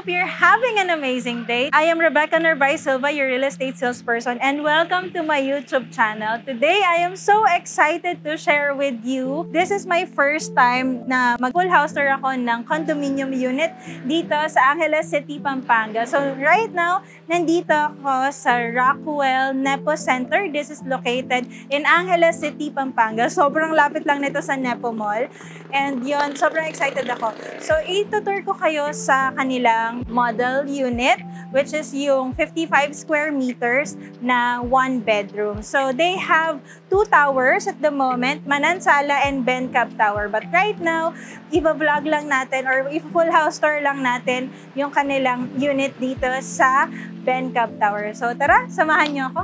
hope you're having an amazing day. I am Rebecca Norbay Silva, your real estate salesperson, and welcome to my YouTube channel. Today, I am so excited to share with you. This is my first time na mag-full house tour ako ng condominium unit dito sa Angeles City, Pampanga. So right now, nandito ako sa Rockwell Nepo Center. This is located in Angeles City, Pampanga. Sobrang lapit lang nito sa Nepo Mall. And yun, sobrang excited ako. So, itutur ko kayo sa kanilang model unit, which is yung 55 square meters na 1 bedroom. So, they have 2 towers at the moment, Manansala and Bencap Tower. But right now, i-vlog lang natin or i-full house tour lang natin yung kanilang unit dito sa Bencap Tower. So, tara, samahan niyo ako.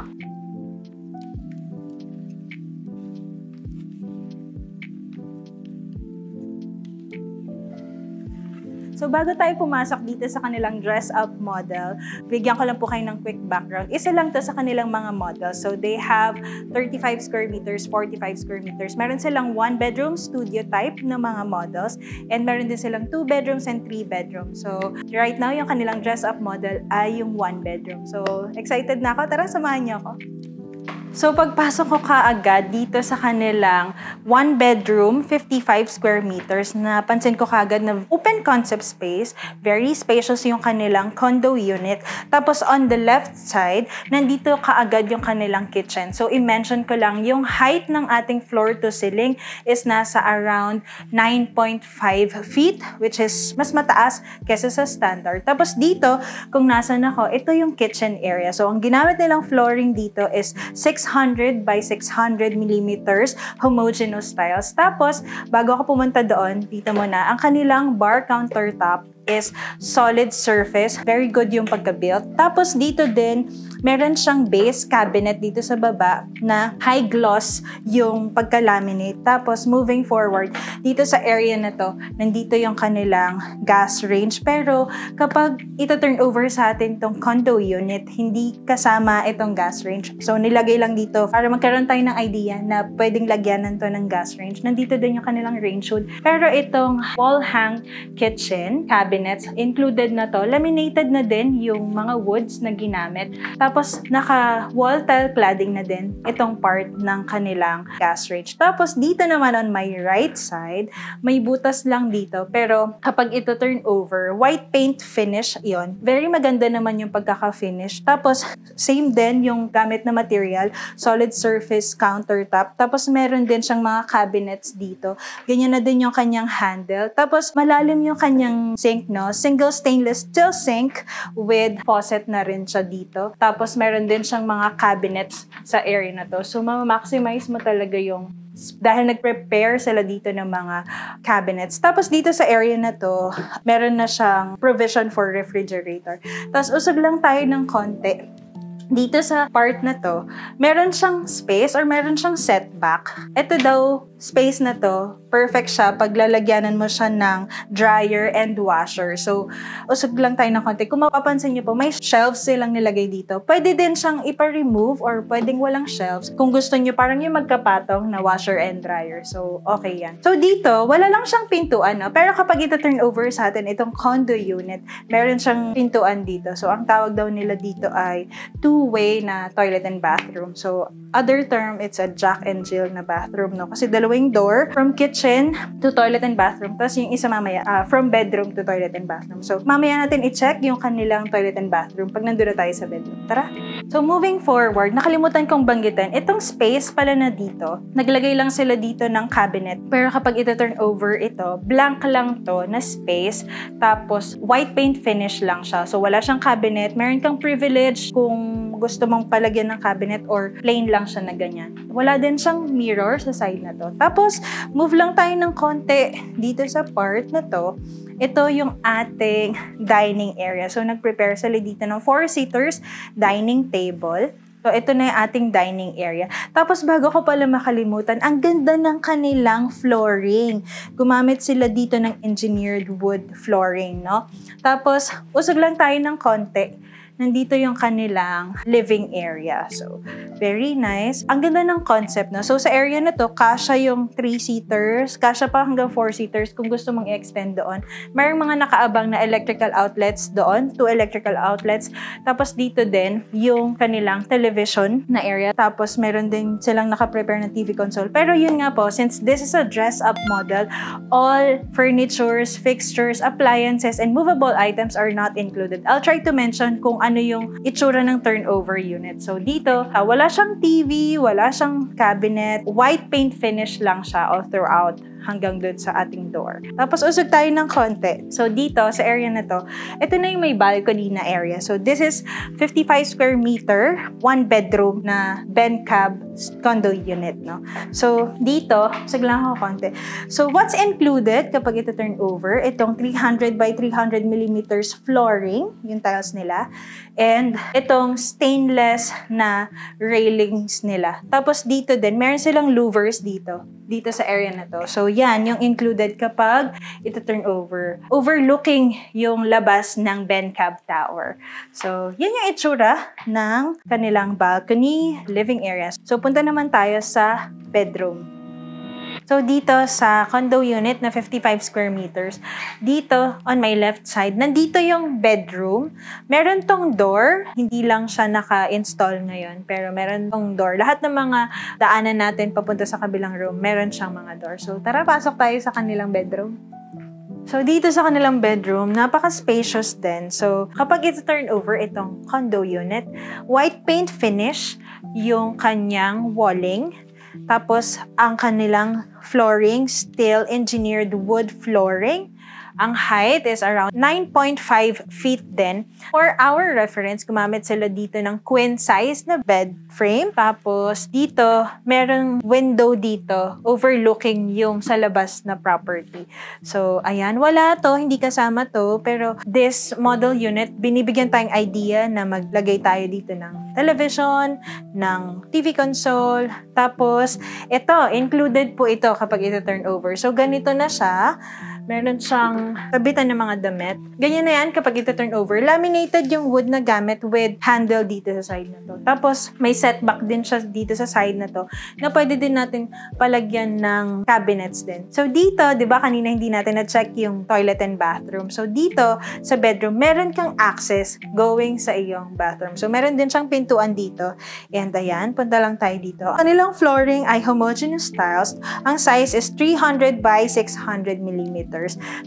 So, bago tayo pumasok dito sa kanilang dress-up model, bigyan ko lang po kayo ng quick background. Isa lang to sa kanilang mga models. So, they have 35 square meters, 45 square meters. Meron silang 1-bedroom studio type na mga models. And meron din silang 2 bedrooms and 3 bedrooms. So, right now, yung kanilang dress-up model ay yung 1 bedroom. So, excited na ako. Tara, samahan niyo ako. So, pagpasok ko kaagad dito sa kanilang 1-bedroom, 55 square meters, napansin ko kaagad na open concept space, very spacious yung kanilang condo unit. Tapos, on the left side, nandito kaagad yung kanilang kitchen. So, i-mention ko lang, yung height ng ating floor to ceiling is nasa around 9.5 feet, which is mas mataas kesa sa standard. Tapos, dito, kung nasan ako, ito yung kitchen area. So, ang ginamit nilang flooring dito is 600 by 600 millimeters homogeneous tiles. Tapos, bago ako pumunta doon, dito muna, ang kanilang bar countertop is solid surface. Very good yung pagka-built. Tapos, dito din, meron siyang base cabinet dito sa baba na high gloss yung pagka-laminate. Tapos, moving forward, dito sa area na to, nandito yung kanilang gas range. Pero, kapag ito-turn over sa atin tong condo unit, hindi kasama itong gas range. So, nilagay lang dito para magkaroon tayo ng idea na pwedeng lagyanan to ng gas range. Nandito din yung kanilang range hood. Pero itong wall hang kitchen cabinets, included na to. Laminated na din yung mga woods na ginamit. Tapos, naka-wall tile cladding na din itong part ng kanilang gas range. Tapos, dito naman on my right side, may butas lang dito. Pero, kapag ito turn over, white paint finish yon. Very maganda naman yung pagkaka-finish. Tapos, same din yung gamit na material, solid surface countertop. Tapos, meron din siyang mga cabinets dito. Ganyan na din yung kanyang handle. Tapos, malalim yung kanyang sink, no? Single stainless steel sink with faucet na rin siya dito. Tapos, meron din siyang mga cabinets sa area na to. So, ma-maximize mo talaga yung dahil nag-prepare sila dito ng mga cabinets. Tapos, dito sa area na to, meron na siyang provision for refrigerator. Tapos, usog lang tayo ng konti. Dito sa part na to, meron siyang space or meron siyang setback. Ito daw, space na to, perfect siya pag lalagyanan mo siya ng dryer and washer. So, usog lang tayo ng konti. Kung mapapansin niyo po, may shelves silang nilagay dito. Pwede din siyang ipa-remove or pwedeng walang shelves. Kung gusto niyo, parang yung magkapatong na washer and dryer. So, okay yan. So, dito, wala lang siyang pintuan, no? Pero kapag ito turn over sa atin, itong condo unit, meron siyang pintuan dito. So, ang tawag daw nila dito ay two-way na toilet and bathroom. So, other term, it's a Jack and Jill na bathroom, no? Kasi dalawang door from kitchen to toilet and bathroom. Tapos yung isa mamaya, from bedroom to toilet and bathroom. So, mamaya natin i-check yung kanilang toilet and bathroom pag nandun na tayo sa bedroom. Tara! So, moving forward, nakalimutan kong banggitin, itong space pala na dito, naglagay lang sila dito ng cabinet. Pero kapag ito turn over ito, blank lang to na space. Tapos, white paint finish lang siya. So, wala siyang cabinet. Meron kang privilege kung gusto mong palagyan ng cabinet or plain lang siya na ganyan. Wala din siyang mirror sa side na to. Tapos, move lang tayo ng konti dito sa part na to. Ito yung ating dining area. So, nag-prepare sila dito ng 4-seaters dining table. So, ito na yung ating dining area. Tapos, bago ko pala makalimutan, ang ganda ng kanilang flooring. Gumamit sila dito ng engineered wood flooring, no? Tapos, usog lang tayo ng konti. nandito yung kanilang living area. So, very nice. Ang ganda ng concept, no? So, sa area na to, kasya yung 3-seaters, kasya pa hanggang 4-seaters kung gusto mong i-extend doon. Mayroong mga nakaabang na electrical outlets doon, 2 electrical outlets. Tapos dito din, yung kanilang television na area. Tapos meron din silang naka-prepare na TV console. Pero yun nga po, since this is a dress-up model, all furnitures, fixtures, appliances, and movable items are not included. I'll try to mention kung ano yung itsura ng turnover unit. So dito, wala siyang TV, wala siyang cabinet, white paint finish lang siya all throughout hanggang dun sa ating door. Tapos usog tayo ng konti. So dito, sa area na to, ito na yung may balcony na area. So this is 55 square meter, 1 bedroom na Ben Cab condo unit, no? So dito, saglang ako konti. So what's included kapag ito turn over? Itong 300 by 300 millimeters flooring, yung tiles nila, and itong stainless na railings nila. Tapos dito din, meron silang louvers dito sa area na to. So yan, yung included kapag ito turn over. Overlooking yung labas ng Ben Cab Tower. So, yan yung itsura ng kanilang balcony, living areas. So, punta naman tayo sa bedroom. So, dito sa condo unit na 55 square meters, dito on my left side, nandito yung bedroom. Meron tong door, hindi lang siya naka-install ngayon, pero meron tong door. Lahat ng mga daanan natin papunta sa kabilang room, meron siyang mga door. So, tara, pasok tayo sa kanilang bedroom. So, dito sa kanilang bedroom, napaka-spacious din. So, kapag ito turn over, itong condo unit, white paint finish yung kanyang walling. Tapos, ang kanilang flooring, steel engineered wood flooring. Ang height is around 9.5 feet din. For our reference, gumamit sila dito ng queen size na bed frame. Tapos, dito, merong window dito overlooking yung sa labas na property. So, ayan, wala to, hindi kasama to. Pero, this model unit, binibigyan tayong idea na maglagay tayo dito ng television, ng TV console. Tapos, ito, included po ito kapag ito turn over. So, ganito na siya. Meron siyang kabitan ng mga damit. Ganyan na yan kapag ito turn over. Laminated yung wood na gamit with handle dito sa side na to. Tapos, may setback din siya dito sa side na to na pwede din natin palagyan ng cabinets din. So, dito, di ba kanina hindi natin na-check yung toilet and bathroom. So, dito sa bedroom, meron kang access going sa iyong bathroom. So, meron din siyang pintuan dito. And ayan, punta lang tayo dito. Kanilang flooring ay homogeneous tiles. Ang size is 300 by 600 mm.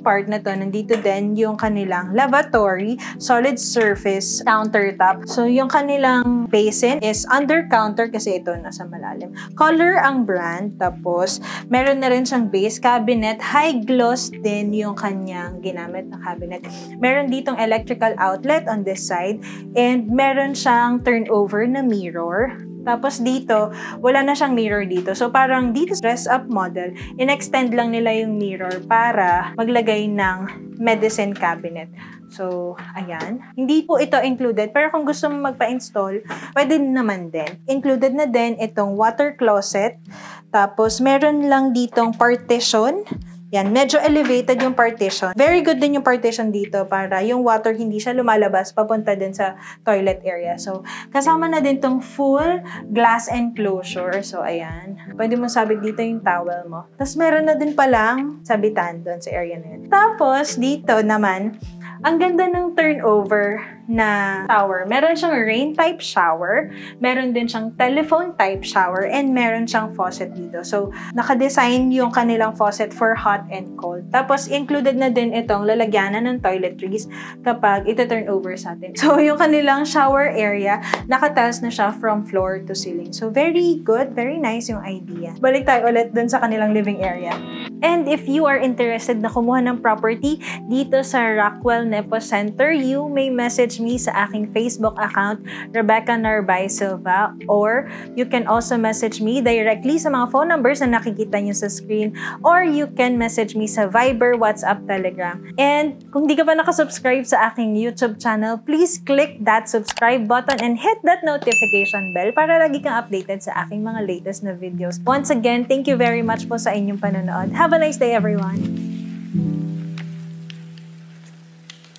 Part na to, nandito din yung kanilang lavatory, solid surface, countertop. So, yung kanilang basin is under counter kasi ito nasa malalim. Color ang brand, tapos meron na rin siyang base cabinet, high gloss din yung kanyang ginamit na cabinet. Meron ditong electrical outlet on this side, and meron siyang turnover na mirror. Tapos dito, wala na siyang mirror dito. So parang dito dress-up model, in-extend lang nila yung mirror para maglagay ng medicine cabinet. So, ayan. Hindi po ito included, pero kung gusto mo magpa-install, pwede naman din. Included na din itong water closet. Tapos, meron lang ditong partition. Yan, medyo elevated yung partition. Very good din yung partition dito para yung water hindi siya lumalabas papunta din sa toilet area. So, kasama na din tong full glass enclosure. So, ayan. Pwede mo sabit dito yung towel mo. Tapos, meron na din palang sabitan doon sa area na yun. Tapos, dito naman, ang ganda ng turnover na shower. Meron siyang rain-type shower, meron din siyang telephone-type shower, and meron siyang faucet dito. So, nakadesign yung kanilang faucet for hot and cold. Tapos, included na din itong lalagyanan ng toiletries kapag ito turn over sa atin. So, yung kanilang shower area, nakatiles na siya from floor to ceiling. So, very good, very nice yung idea. Balik tayo ulit dun sa kanilang living area. And if you are interested na kumuha ng property dito sa Rockwell Nepo Center, you may message me sa aking Facebook account, Rebecca Narbay Silva, or you can also message me directly sa mga phone numbers na nakikita nyo sa screen, or you can message me sa Viber, WhatsApp, Telegram. And kung di ka pa nakasubscribe sa aking YouTube channel, please click that subscribe button and hit that notification bell para lagi kang updated sa aking mga latest na videos. Once again, thank you very much po sa inyong panonood. Have a nice day, everyone!